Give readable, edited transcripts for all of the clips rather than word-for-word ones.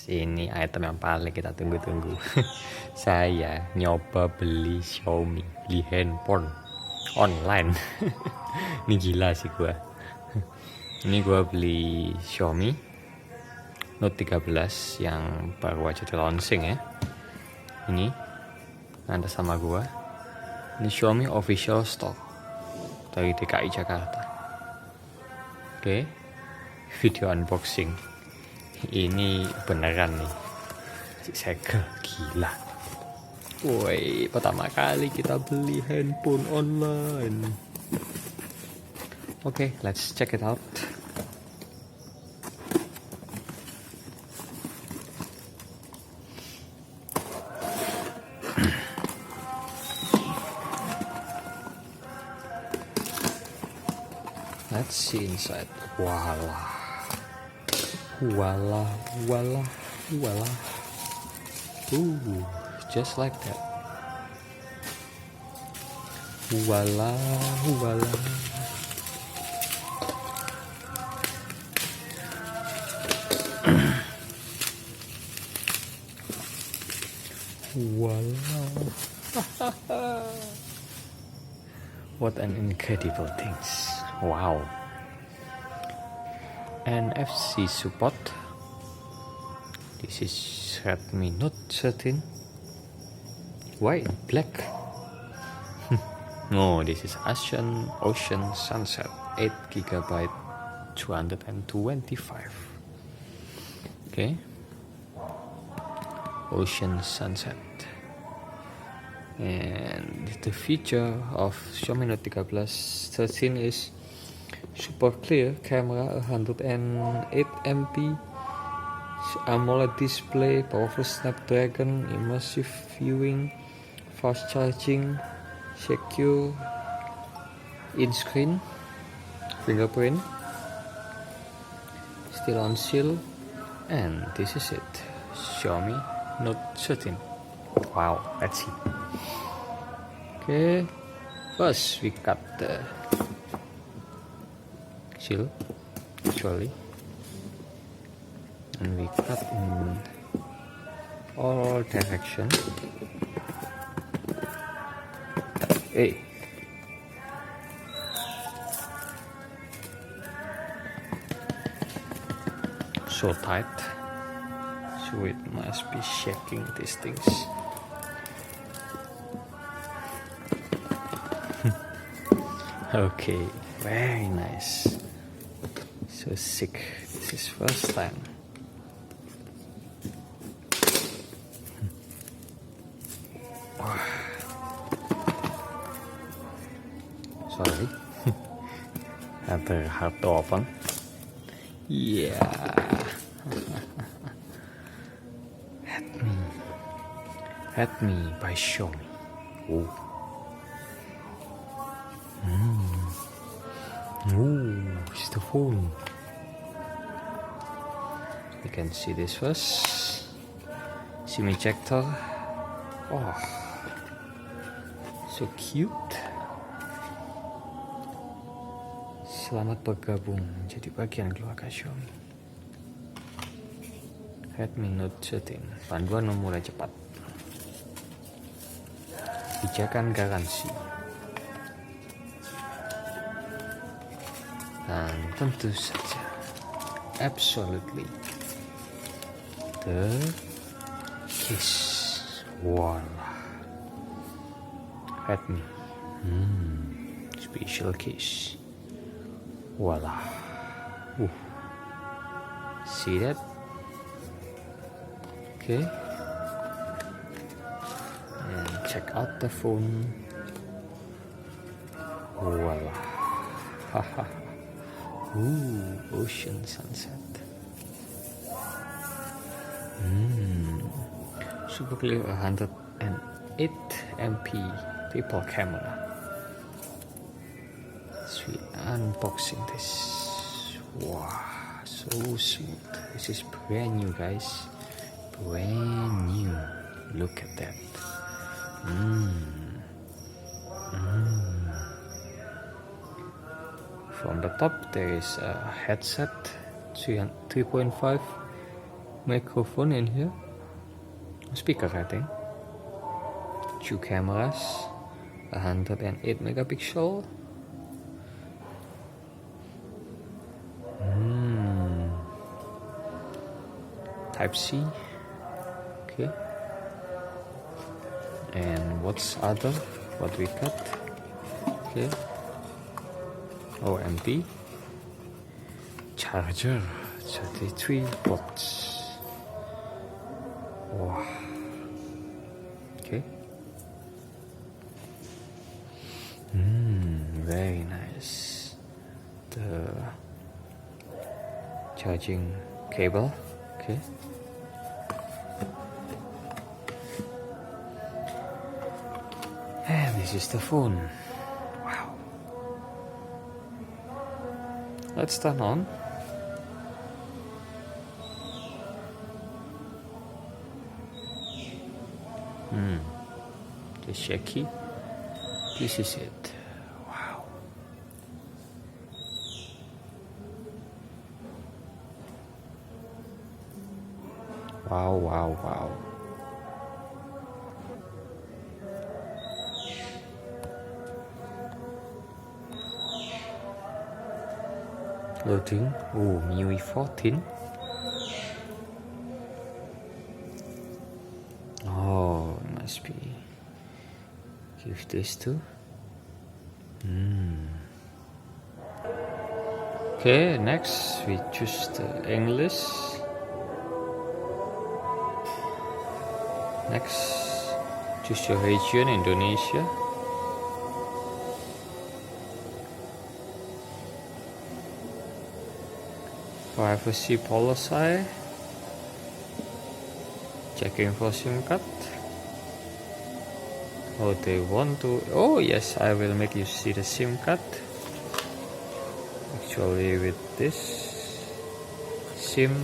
Ini item yang paling kita tunggu-tunggu. Saya nyoba beli Xiaomi, beli handphone online. Ini gila sih gua. Ini gua beli Xiaomi Note 13 yang baru aja di launching ya. Ini ada sama gua. Ini Xiaomi official stock dari DKI Jakarta. Oke, video unboxing. Ini beneran nih, segel gila. Woi, pertama kali kita beli handphone online. Oke, let's check it out. Let's see inside. Walah. Walah. Just like that. Walah. What an incredible things. Wow. NFC support. This is Redmi Note 13. Why in black? No, this is Ocean Sunset 8GB 225. Okay. Ocean Sunset. And the feature of Xiaomi Note 13 is super clear camera, 108 MP AMOLED display, powerful Snapdragon, immersive viewing, fast charging, secure in-screen fingerprint, still on seal, and this is it, Xiaomi Note 13. Wow, let's see. Okay, first we got the seal actually, and we cut in all direction. Hey, so tight, so it must be shaking these things. Okay, very nice. So sick. This is first time. Sorry. Hard to open. Yeah. Redmi by Xiaomi. Oh. It's the phone. You can see this first. SIM ejector. Oh, so cute. Selamat bergabung menjadi bagian keluarga Xiaomi. Redmi Note 13. Panduan memulai cepat. Pijakan garansi. Dan tentu saja, absolutely, the case. Warna Redmi special case. Voila. See that? Okay. And check out the phone. Voila. Haha. Ocean Sunset. Super clear 108 MP triple camera. So we unboxing this. Wow, so smooth. This is brand new, guys. Brand new. Look at that. From the top there is a headset 3.5 microphone in here, speaker I think, 2 cameras, 108 megapixel. Type C. Okay. And what's other? What we got? Okay. Oh, MP. Charger, 33 watts. Wow. Okay. Very nice. The charging cable. Okay. And this is the phone. Wow. Let's turn on. It's shaky. This is it. Wow. Wow, wow, wow. Loading. Oh, MIUI 14. Oh, it must be. Give this to. Okay, next we choose the English. Next, choose your region, Indonesia. Privacy policy. Checking for SIM card. Oh, they want to. Oh, yes, I will make you see the SIM card. Actually, with this SIM.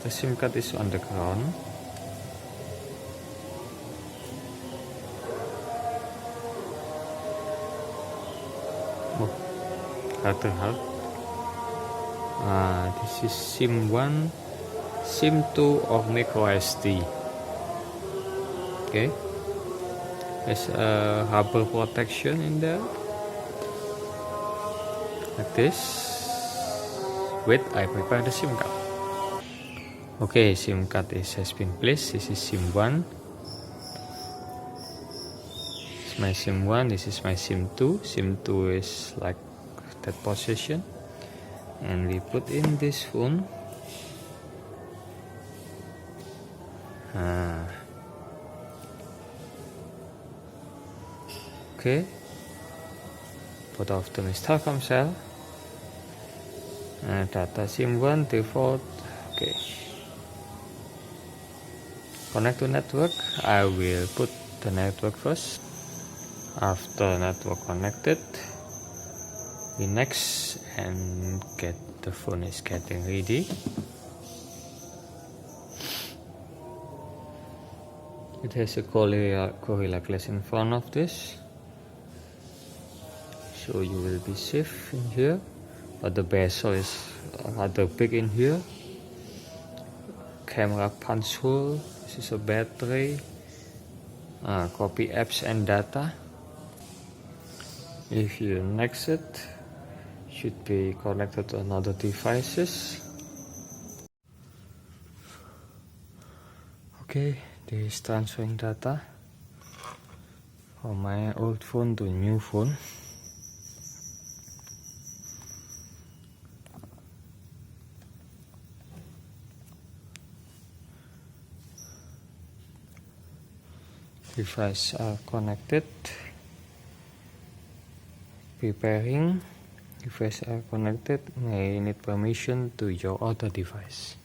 The SIM card is on the ground. Oh, rather hard. This is SIM 1, SIM 2 of micro SD. Okay, there's a rubber protection in there, like this. Wait, I prepare the SIM card. Okay, SIM card has been placed. This is SIM 1. This is my SIM 1. This is my SIM 2. SIM 2 is like that position. And we put in this phone. Okay. Both of them is Telkomsel. Data SIM 1 default. Okay. Connect to network. I will put the network first. After network connected, we next and get the phone is getting ready. It has a Gorilla Glass in front of this, so you will be safe in here. But the bezel is rather big in here. Camera punch hole. This is a battery. Copy apps and data. If you next it, should be connected to another devices. Okay, this is transferring data from my old phone to new phone. Devices are connected. Preparing. Devices are connected. May need permission to your other device.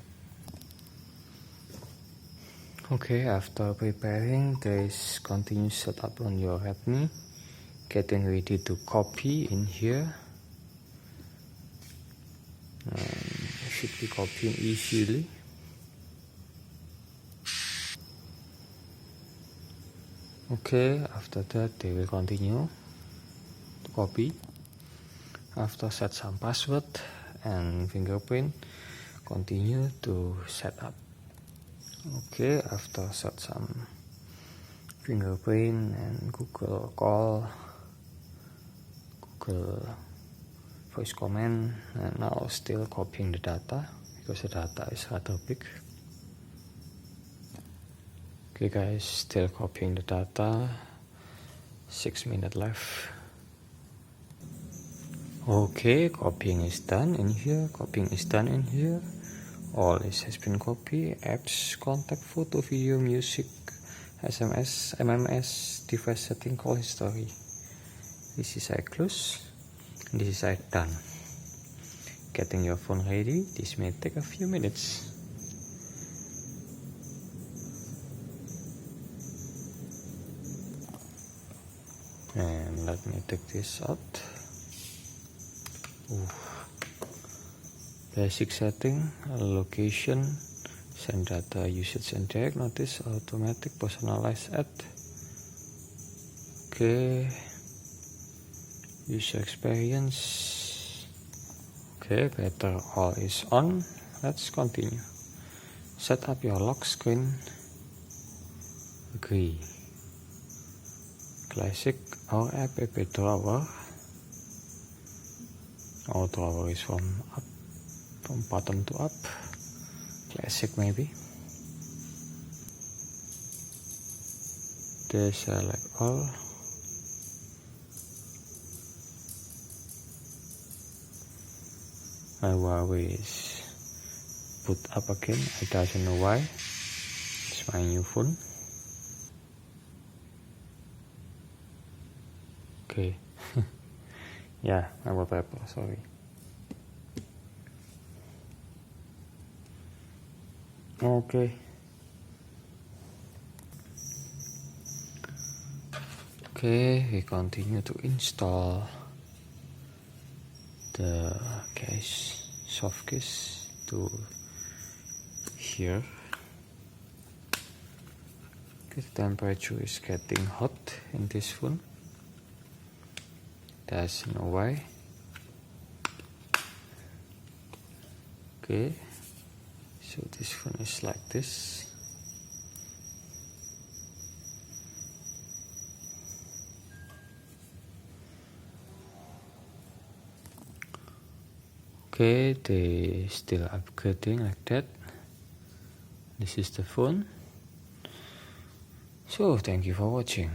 Okay, after preparing, there is continuous setup on your Redmi. Getting ready to copy in here. Should be copying easily. Okay, after that they will continue to copy. After set some password and fingerprint, continue to set up. Okay, after set some fingerprint and Google call, Google voice command, and now still copying the data because the data is rather big. Okay guys, still copying the data. 6 minutes left. Okay, copying is done in here, copying is done in here. All this has been copied. Apps, contact, photo, video, music, SMS, MMS, device setting, call history. This is I close, and this is I done. Getting your phone ready, this may take a few minutes. And let me take this out. Basic setting, location, send data, usage and direct notice, automatic, personalized ad. Okay, user experience. Okay, better all is on. Let's continue. Set up your lock screen. Agree. Classic or app drawer. Our drawer is from bottom to up. Classic maybe. Deselect all. My Huawei is put up again. I don't know why. It's my new phone. Okay. Yeah, I will paper, sorry. Okay. Okay, we continue to install the case, soft case to here. Okay, the temperature is getting hot in this phone. That's no why. Okay, so this phone is like this. Okay, they still upgrading like that. This is the phone. So thank you for watching.